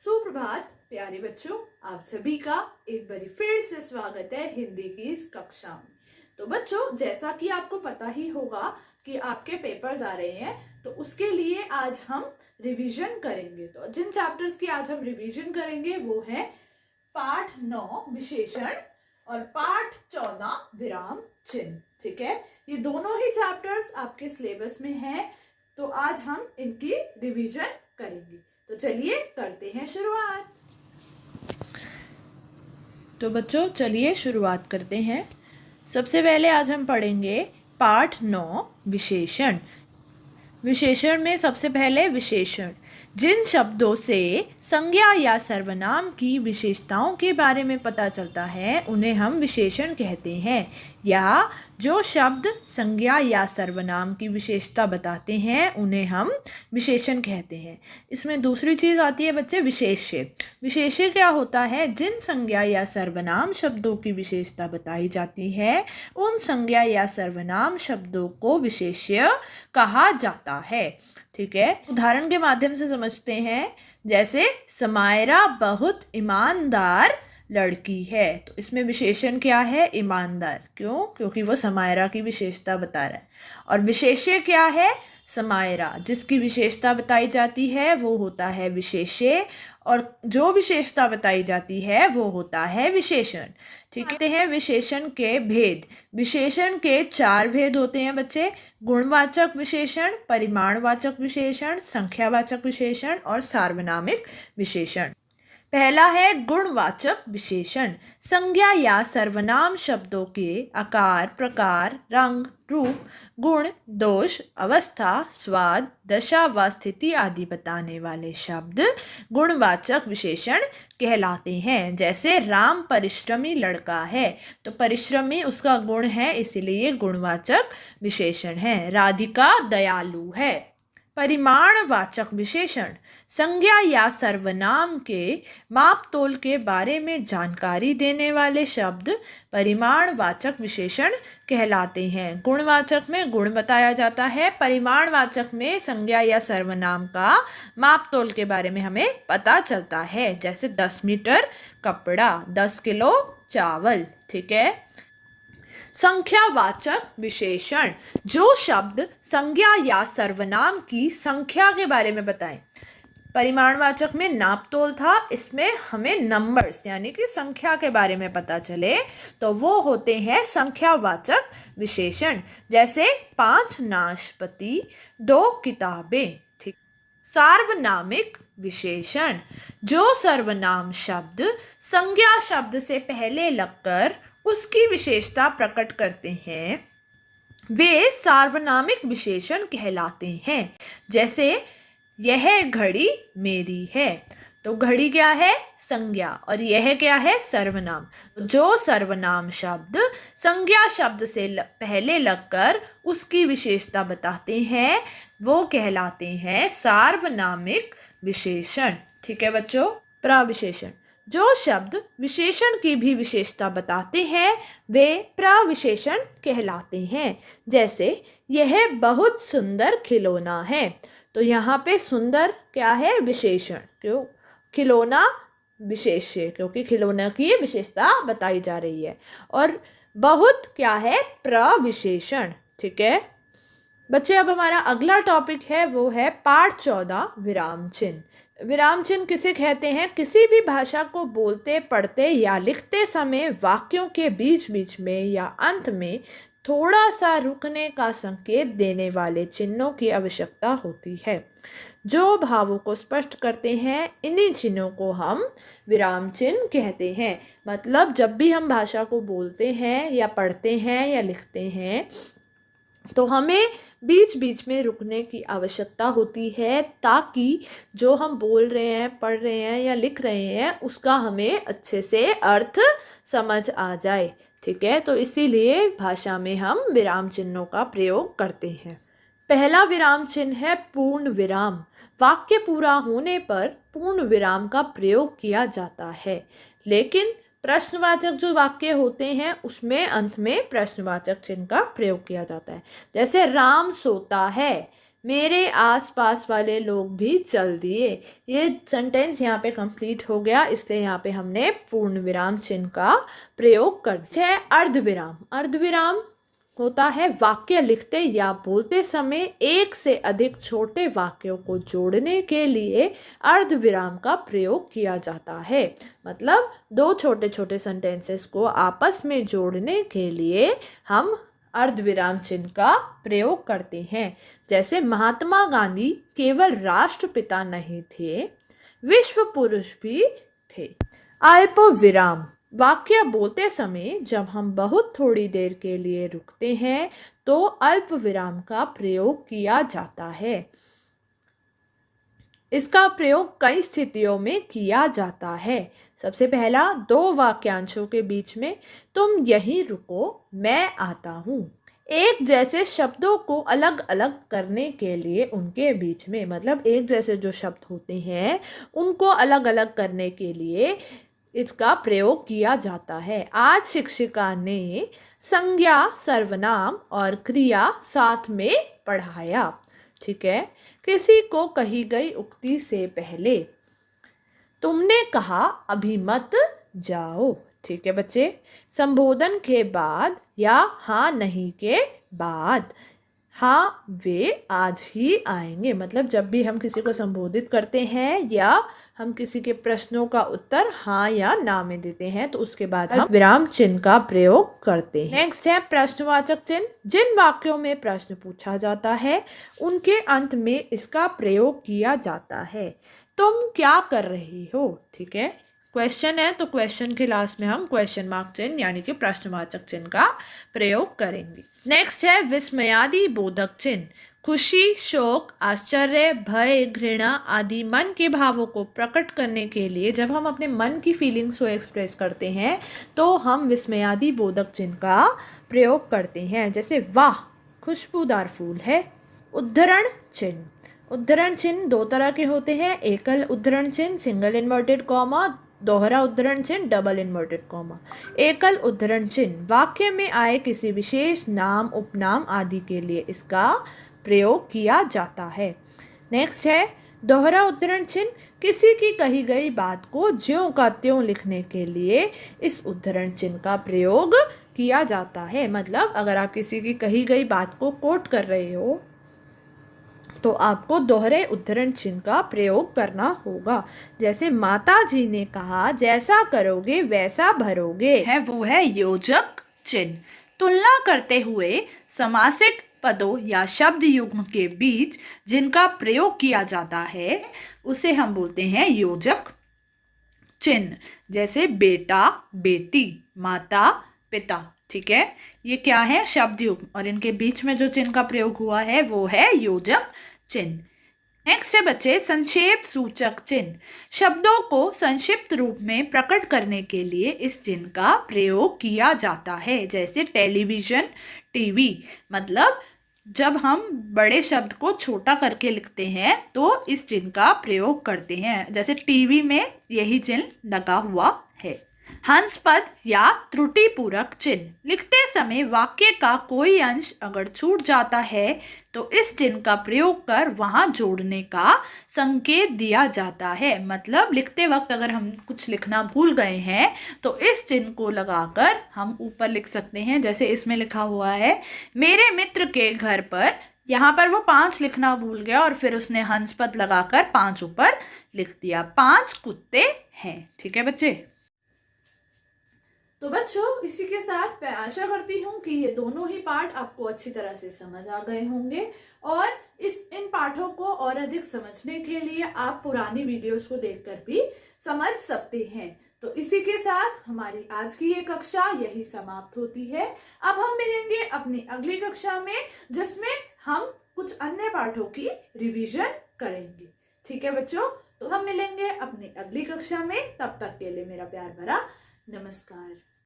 सुप्रभात प्यारे बच्चों, आप सभी का एक बार फिर से स्वागत है हिंदी की इस कक्षा में। तो बच्चों, जैसा कि आपको पता ही होगा कि आपके पेपर्स आ रहे हैं, तो उसके लिए आज हम रिवीजन करेंगे। तो जिन चैप्टर्स की आज हम रिवीजन करेंगे वो है पाठ 9 विशेषण और पाठ 14 विराम चिन्ह। ठीक है, ये दोनों ही चैप्टर्स आपके सिलेबस में हैं, तो आज हम इनकी रिवीजन करेंगे। तो चलिए करते हैं शुरुआत। तो बच्चों चलिए शुरुआत करते हैं। सबसे पहले आज हम पढ़ेंगे पाठ 9 विशेषण। विशेषण में सबसे पहले विशेषण जिन शब्दों से संज्ञा या सर्वनाम की विशेषताओं के बारे में पता चलता है उन्हें हम विशेषण कहते हैं, या जो शब्द संज्ञा या सर्वनाम की विशेषता बताते हैं उन्हें हम विशेषण कहते हैं। इसमें दूसरी चीज़ आती है बच्चे विशेष्य। विशेष्य क्या होता है? जिन संज्ञा या सर्वनाम शब्दों की विशेषता बताई जाती है उन संज्ञा या सर्वनाम शब्दों को विशेष्य कहा जाता है। ठीक है, उदाहरण के माध्यम से समझते हैं। जैसे समायरा बहुत ईमानदार लड़की है, तो इसमें विशेषण क्या है? ईमानदार। क्यों? क्योंकि वो समायरा की विशेषता बता रहा है। और विशेष्य क्या है? समायरा जिसकी विशेषता बताई जाती है वो होता है विशेष्य, और जो विशेषता बताई जाती है वो होता है विशेषण। ठीक है, विशेषण के भेद। विशेषण के 4 भेद होते हैं बच्चे: गुणवाचक विशेषण, परिमाणवाचक विशेषण, संख्यावाचक विशेषण और सार्वनामिक विशेषण। पहला है गुणवाचक विशेषण। संज्ञा या सर्वनाम शब्दों के आकार, प्रकार, रंग, रूप, गुण, दोष, अवस्था, स्वाद, दशा व स्थिति आदि बताने वाले शब्द गुणवाचक विशेषण कहलाते हैं। जैसे राम परिश्रमी लड़का है, तो परिश्रमी उसका गुण है, इसीलिए गुणवाचक विशेषण है। राधिका दयालु है। परिमाणवाचक विशेषण संज्ञा या सर्वनाम के माप तोल के बारे में जानकारी देने वाले शब्द परिमाणवाचक विशेषण कहलाते हैं। गुणवाचक में गुण बताया जाता है, परिमाणवाचक में संज्ञा या सर्वनाम का माप तोल के बारे में हमें पता चलता है। जैसे 10 मीटर कपड़ा, 10 किलो चावल। ठीक है। संख्यावाचक विशेषण जो शब्द संज्ञा या सर्वनाम की संख्या के बारे में बताएं। परिमाणवाचक में नाप तोल था, इसमें हमें नंबर्स यानी कि संख्या के बारे में पता चले तो वो होते हैं संख्यावाचक विशेषण। जैसे 5 नाशपाती, 2 किताबें। ठीक। सार्वनामिक विशेषण जो सर्वनाम शब्द संज्ञा शब्द से पहले लगकर उसकी विशेषता प्रकट करते हैं वे सार्वनामिक विशेषण कहलाते हैं। जैसे यह घड़ी मेरी है, तो घड़ी क्या है? संज्ञा, और यह क्या है? सर्वनाम। जो सर्वनाम शब्द संज्ञा शब्द से पहले लगकर उसकी विशेषता बताते हैं वो कहलाते हैं सार्वनामिक विशेषण। ठीक है बच्चों। प्रविशेषण जो शब्द विशेषण की भी विशेषता बताते हैं वे प्रविशेषण कहलाते हैं। जैसे यह बहुत सुंदर खिलौना है, तो यहाँ पे सुंदर क्या है? विशेषण। क्यों? खिलौना विशेष्य, क्योंकि खिलौना की विशेषता बताई जा रही है। और बहुत क्या है? प्रविशेषण। ठीक है बच्चे, अब हमारा अगला टॉपिक है वो है पाठ 14 विराम चिन्ह। विराम चिन्ह किसे कहते हैं? किसी भी भाषा को बोलते, पढ़ते या लिखते समय वाक्यों के बीच बीच में या अंत में थोड़ा सा रुकने का संकेत देने वाले चिन्हों की आवश्यकता होती है। जो भावों को स्पष्ट करते हैं इन्हीं चिन्हों को हम विराम चिन्ह कहते हैं। मतलब जब भी हम भाषा को बोलते हैं या पढ़ते हैं या लिखते हैं तो हमें बीच बीच में रुकने की आवश्यकता होती है, ताकि जो हम बोल रहे हैं, पढ़ रहे हैं या लिख रहे हैं उसका हमें अच्छे से अर्थ समझ आ जाए। ठीक है, तो इसीलिए भाषा में हम विराम चिन्हों का प्रयोग करते हैं। पहला विराम चिन्ह है पूर्ण विराम। वाक्य पूरा होने पर पूर्ण विराम का प्रयोग किया जाता है, लेकिन प्रश्नवाचक जो वाक्य होते हैं उसमें अंत में प्रश्नवाचक चिन्ह का प्रयोग किया जाता है। जैसे राम सोता है, मेरे आसपास वाले लोग भी चल दिए। ये सेंटेंस यहाँ पे कंप्लीट हो गया, इसलिए यहाँ पे हमने पूर्ण विराम चिन्ह का प्रयोग कर दिया है। अर्धविराम, अर्धविराम होता है वाक्य लिखते या बोलते समय एक से अधिक छोटे वाक्यों को जोड़ने के लिए अर्धविराम का प्रयोग किया जाता है। मतलब दो छोटे छोटे सेंटेंसेस को आपस में जोड़ने के लिए हम अर्धविराम चिन्ह का प्रयोग करते हैं। जैसे महात्मा गांधी केवल राष्ट्रपिता नहीं थे, विश्व पुरुष भी थे। अल्प विराम, वाक्य बोलते समय जब हम बहुत थोड़ी देर के लिए रुकते हैं तो अल्प विराम का प्रयोग किया जाता है। इसका प्रयोग कई स्थितियों में किया जाता है। सबसे पहला, दो वाक्यांशों के बीच में, तुम यहीं रुको मैं आता हूँ। एक जैसे शब्दों को अलग अलग करने के लिए उनके बीच में, मतलब एक जैसे जो शब्द होते हैं उनको अलग अलग करने के लिए इसका प्रयोग किया जाता है। आज शिक्षिका ने संज्ञा, सर्वनाम और क्रिया साथ में पढ़ाया। ठीक है। किसी को कही गई उक्ति से पहले तुमने कहा अभी मत जाओ। ठीक है बच्चे। संबोधन के बाद या हाँ नहीं के बाद, हाँ वे आज ही आएंगे। मतलब जब भी हम किसी को संबोधित करते हैं या हम किसी के प्रश्नों का उत्तर हाँ या ना में देते हैं तो उसके बाद हम विराम चिन्ह का प्रयोग करते हैं। नेक्स्ट है प्रश्नवाचक चिन्ह। जिन वाक्यों में प्रश्न पूछा जाता है उनके अंत में इसका प्रयोग किया जाता है। तुम क्या कर रही हो? ठीक है, क्वेश्चन है तो क्वेश्चन के लास्ट में हम क्वेश्चन मार्क चिन्ह यानी कि प्रश्नवाचक चिन्ह का प्रयोग करेंगे। नेक्स्ट है विस्मयादि बोधक चिन्ह। खुशी, शोक, आश्चर्य, भय, घृणा आदि मन के भावों को प्रकट करने के लिए जब हम अपने मन की फीलिंग्स को एक्सप्रेस करते हैं तो हम विस्मयादि बोधक चिन्ह का प्रयोग करते हैं। जैसे वाह खुशबूदार फूल है। उद्धरण चिन्ह, उद्धरण चिन्ह दो तरह के होते हैं, एकल उद्धरण चिन्ह सिंगल इन्वर्टेड कॉमा, दोहरा उद्धरण चिन्ह डबल इन्वर्टेड कॉमा। एकल उद्धरण चिन्ह वाक्य में आए किसी विशेष नाम, उपनाम आदि के लिए इसका प्रयोग किया जाता है। नेक्स्ट है दोहरा उद्धरण चिन्ह। किसी की कही गई बात को ज्यों का त्यों लिखने के लिए इस उद्धरण चिन्ह का प्रयोग किया जाता है। मतलब अगर आप किसी की कही गई बात को कोट कर रहे हो तो आपको दोहरे उद्धरण चिन्ह का प्रयोग करना होगा। जैसे माता जी ने कहा जैसा करोगे वैसा भरोगे, है वो है योजक चिन्ह। तुलना करते हुए समासिक पदों या शब्द युग्म के बीच जिनका प्रयोग किया जाता है उसे हम बोलते हैं योजक चिन्ह। जैसे बेटा, बेटी, माता, पिता। ठीक है, ये क्या है? शब्द युग्म, और इनके बीच में जो चिन्ह का प्रयोग हुआ है वो है योजक चिन्ह। नेक्स्ट है बच्चे संक्षेप सूचक चिन्ह। शब्दों को संक्षिप्त रूप में प्रकट करने के लिए इस चिन्ह का प्रयोग किया जाता है। जैसे टेलीविजन, टीवी। मतलब जब हम बड़े शब्द को छोटा करके लिखते हैं तो इस चिन्ह का प्रयोग करते हैं। जैसे टीवी में यही चिन्ह लगा हुआ है। हंस पद या त्रुटिपूरक चिन्ह। लिखते समय वाक्य का कोई अंश अगर छूट जाता है तो इस चिन्ह का प्रयोग कर वहां जोड़ने का संकेत दिया जाता है। मतलब लिखते वक्त अगर हम कुछ लिखना भूल गए हैं तो इस चिन्ह को लगाकर हम ऊपर लिख सकते हैं। जैसे इसमें लिखा हुआ है मेरे मित्र के घर पर, यहाँ पर वो 5 लिखना भूल गया और फिर उसने हंस पद लगाकर 5 ऊपर लिख दिया। 5 कुत्ते हैं। ठीक है बच्चे। तो बच्चों इसी के साथ मैं आशा करती हूँ कि ये दोनों ही पाठ आपको अच्छी तरह से समझ आ गए होंगे और इन पाठों को और अधिक समझने के लिए आप पुरानी वीडियोस को देखकर भी समझ सकते हैं। तो इसी के साथ हमारी आज की ये कक्षा यही समाप्त होती है। अब हम मिलेंगे अपनी अगली कक्षा में जिसमें हम कुछ अन्य पाठों की रिवीजन करेंगे। ठीक है बच्चों, तो हम मिलेंगे अपनी अगली कक्षा में। तब तक के लिए मेरा प्यार भरा नमस्कार।